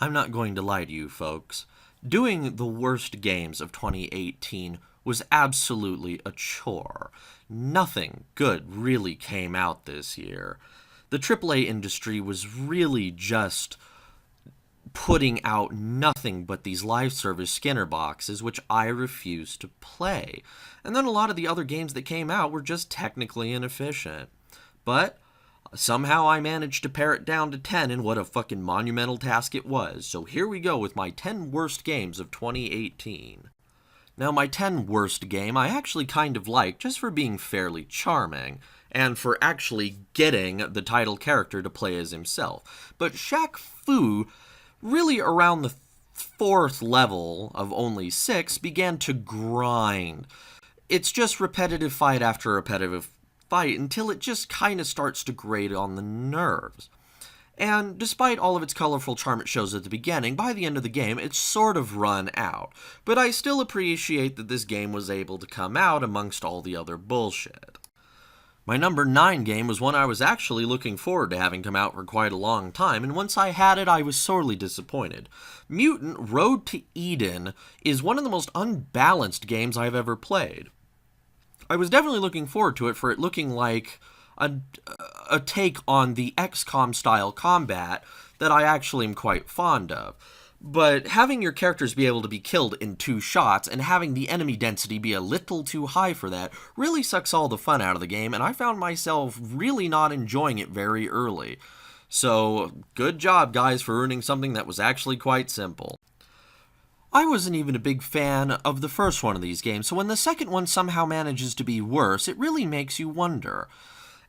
I'm not going to lie to you folks. Doing the worst games of 2018 was absolutely a chore. Nothing good really came out this year. The AAA industry was really just putting out nothing but these live service Skinner boxes, which I refuse to play. And then a lot of the other games that came out were just technically inefficient. But somehow I managed to pare it down to 10, and what a fucking monumental task it was. So here we go with my 10 worst games of 2018. Now, my 10 worst game I actually kind of like, just for being fairly charming, and for actually getting the title character to play as himself. But Shaq Fu, really around the fourth level of only 6, began to grind. It's just repetitive fight after repetitive fight until it just kind of starts to grate on the nerves. And despite all of its colorful charm it shows at the beginning, by the end of the game it's sort of run out. But I still appreciate that this game was able to come out amongst all the other bullshit. My number 9 game was one I was actually looking forward to having come out for quite a long time, and once I had it, I was sorely disappointed. Mutant Road to Eden is one of the most unbalanced games I've ever played. I was definitely looking forward to it for it looking like a take on the XCOM style combat that I actually am quite fond of. But having your characters be able to be killed in 2 shots and having the enemy density be a little too high for that really sucks all the fun out of the game, and I found myself really not enjoying it very early. So, good job guys for ruining something that was actually quite simple. I wasn't even a big fan of the first one of these games, so when the second one somehow manages to be worse, it really makes you wonder.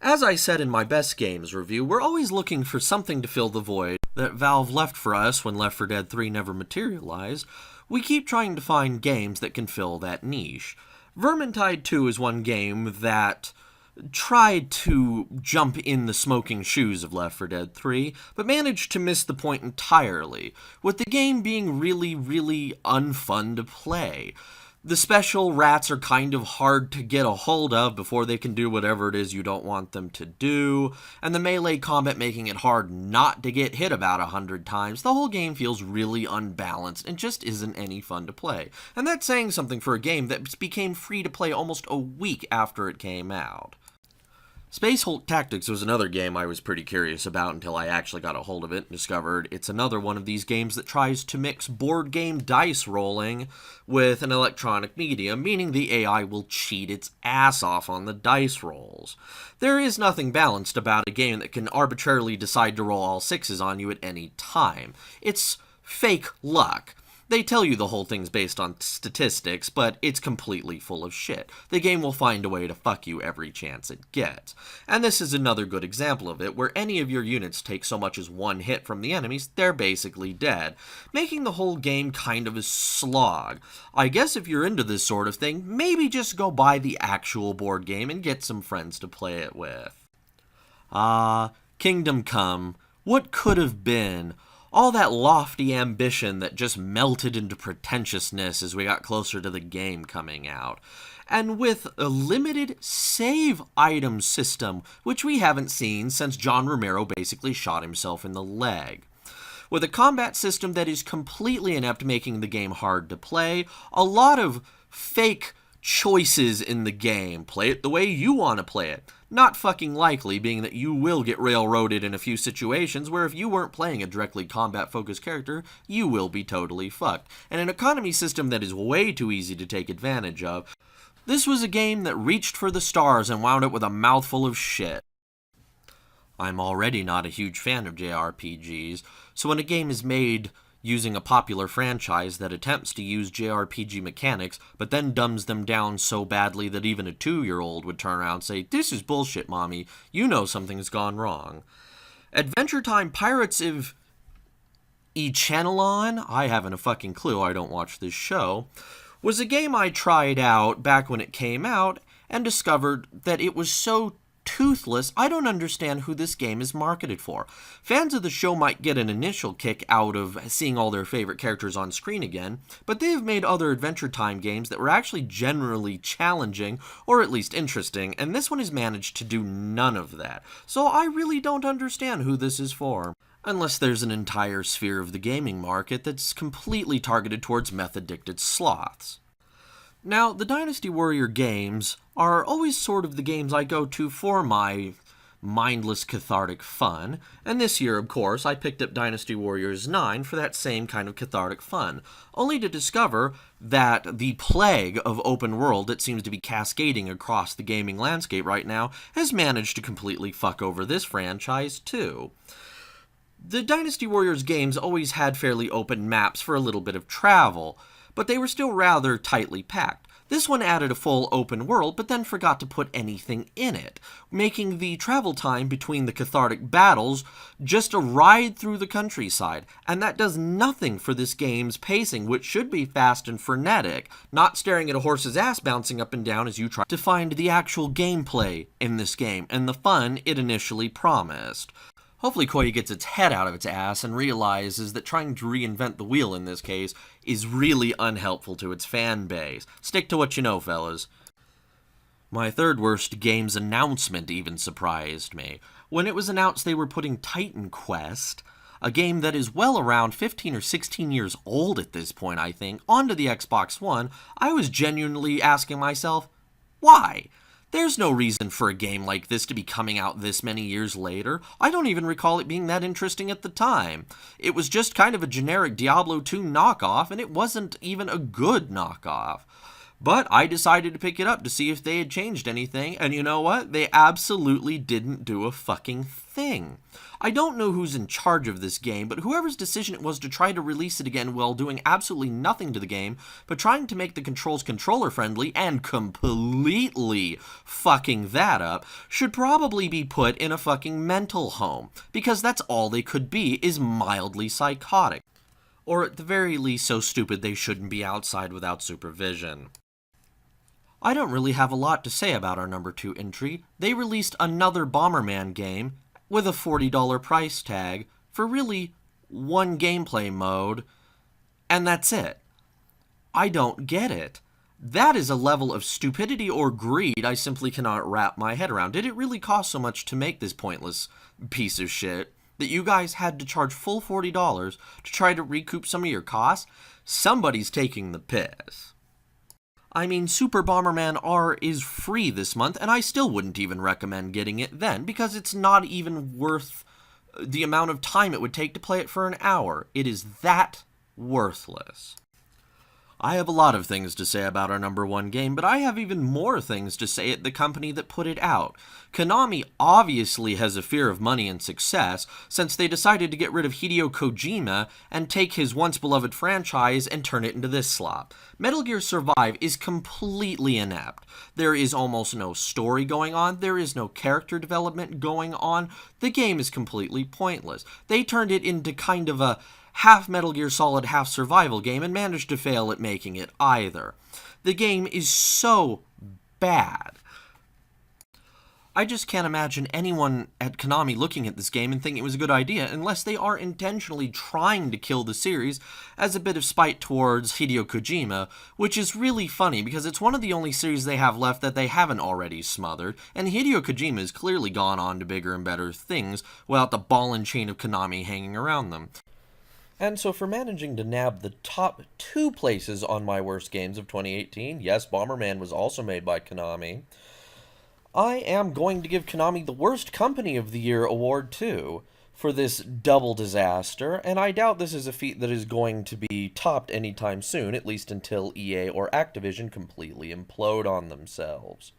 As I said in my Best Games review, we're always looking for something to fill the void that Valve left for us when Left 4 Dead 3 never materialized. We keep trying to find games that can fill that niche. Vermintide 2 is one game that tried to jump in the smoking shoes of Left 4 Dead 3, but managed to miss the point entirely, with the game being really, really unfun to play. The special rats are kind of hard to get a hold of before they can do whatever it is you don't want them to do, and the melee combat making it hard not to get hit about 100 times. The whole game feels really unbalanced and just isn't any fun to play. And that's saying something for a game that became free to play almost a week after it came out. Space Hulk Tactics was another game I was pretty curious about until I actually got a hold of it and discovered it's another one of these games that tries to mix board game dice rolling with an electronic medium, meaning the AI will cheat its ass off on the dice rolls. There is nothing balanced about a game that can arbitrarily decide to roll all 6s on you at any time. It's fake luck. They tell you the whole thing's based on statistics, but it's completely full of shit. The game will find a way to fuck you every chance it gets. And this is another good example of it, where any of your units take so much as one hit from the enemies, they're basically dead, making the whole game kind of a slog. I guess if you're into this sort of thing, maybe just go buy the actual board game and get some friends to play it with. Kingdom Come. What could have been? All that lofty ambition that just melted into pretentiousness as we got closer to the game coming out. And with a limited save item system, which we haven't seen since John Romero basically shot himself in the leg. With a combat system that is completely inept, making the game hard to play, a lot of fake choices in the game. Play it the way you want to play it. Not fucking likely, being that you will get railroaded in a few situations where if you weren't playing a directly combat-focused character, you will be totally fucked. And an economy system that is way too easy to take advantage of. This was a game that reached for the stars and wound up with a mouthful of shit. I'm already not a huge fan of JRPGs, so when a game is made using a popular franchise that attempts to use JRPG mechanics, but then dumbs them down so badly that even a 2-year-old would turn around and say, "This is bullshit, mommy. You know something's gone wrong." Adventure Time Pirates of Echanalon, I haven't a fucking clue, I don't watch this show, was a game I tried out back when it came out and discovered that it was so toothless, I don't understand who this game is marketed for. Fans of the show might get an initial kick out of seeing all their favorite characters on screen again, but they have made other Adventure Time games that were actually generally challenging, or at least interesting, and this one has managed to do none of that. So I really don't understand who this is for. Unless there's an entire sphere of the gaming market that's completely targeted towards meth-addicted sloths. Now, the Dynasty Warrior games are always sort of the games I go to for my mindless cathartic fun, and this year, of course, I picked up Dynasty Warriors 9 for that same kind of cathartic fun, only to discover that the plague of open world that seems to be cascading across the gaming landscape right now has managed to completely fuck over this franchise too. The Dynasty Warriors games always had fairly open maps for a little bit of travel, but they were still rather tightly packed. This one added a full open world, but then forgot to put anything in it, making the travel time between the cathartic battles just a ride through the countryside, and that does nothing for this game's pacing, which should be fast and frenetic, not staring at a horse's ass bouncing up and down as you try to find the actual gameplay in this game, and the fun it initially promised. Hopefully Koei gets its head out of its ass and realizes that trying to reinvent the wheel in this case is really unhelpful to its fan base. Stick to what you know, fellas. My third worst game's announcement even surprised me. When it was announced they were putting Titan Quest, a game that is well around 15 or 16 years old at this point, I think, onto the Xbox One, I was genuinely asking myself, why? There's no reason for a game like this to be coming out this many years later. I don't even recall it being that interesting at the time. It was just kind of a generic Diablo 2 knockoff, and it wasn't even a good knockoff. But I decided to pick it up to see if they had changed anything, and you know what? They absolutely didn't do a fucking thing. I don't know who's in charge of this game, but whoever's decision it was to try to release it again while doing absolutely nothing to the game, but trying to make the controls controller-friendly and completely fucking that up, should probably be put in a fucking mental home, because that's all they could be, is mildly psychotic. Or at the very least so stupid they shouldn't be outside without supervision. I don't really have a lot to say about our number 2 entry. They released another Bomberman game with a $40 price tag for really one gameplay mode, and that's it. I don't get it. That is a level of stupidity or greed I simply cannot wrap my head around. Did it really cost so much to make this pointless piece of shit that you guys had to charge full $40 to try to recoup some of your costs? Somebody's taking the piss. I mean, Super Bomberman R is free this month, and I still wouldn't even recommend getting it then, because it's not even worth the amount of time it would take to play it for an hour. It is that worthless. I have a lot of things to say about our number 1 game, but I have even more things to say at the company that put it out. Konami obviously has a fear of money and success, since they decided to get rid of Hideo Kojima and take his once-beloved franchise and turn it into this slop. Metal Gear Survive is completely inept. There is almost no story going on, there is no character development going on, the game is completely pointless. They turned it into kind of a half Metal Gear Solid, half survival game, and managed to fail at making it either. The game is so bad. I just can't imagine anyone at Konami looking at this game and thinking it was a good idea unless they are intentionally trying to kill the series as a bit of spite towards Hideo Kojima, which is really funny because it's one of the only series they have left that they haven't already smothered, and Hideo Kojima has clearly gone on to bigger and better things without the ball and chain of Konami hanging around them. And so for managing to nab the top 2 places on my worst games of 2018, yes, Bomberman was also made by Konami, I am going to give Konami the Worst Company of the Year award too for this double disaster, and I doubt this is a feat that is going to be topped anytime soon, at least until EA or Activision completely implode on themselves.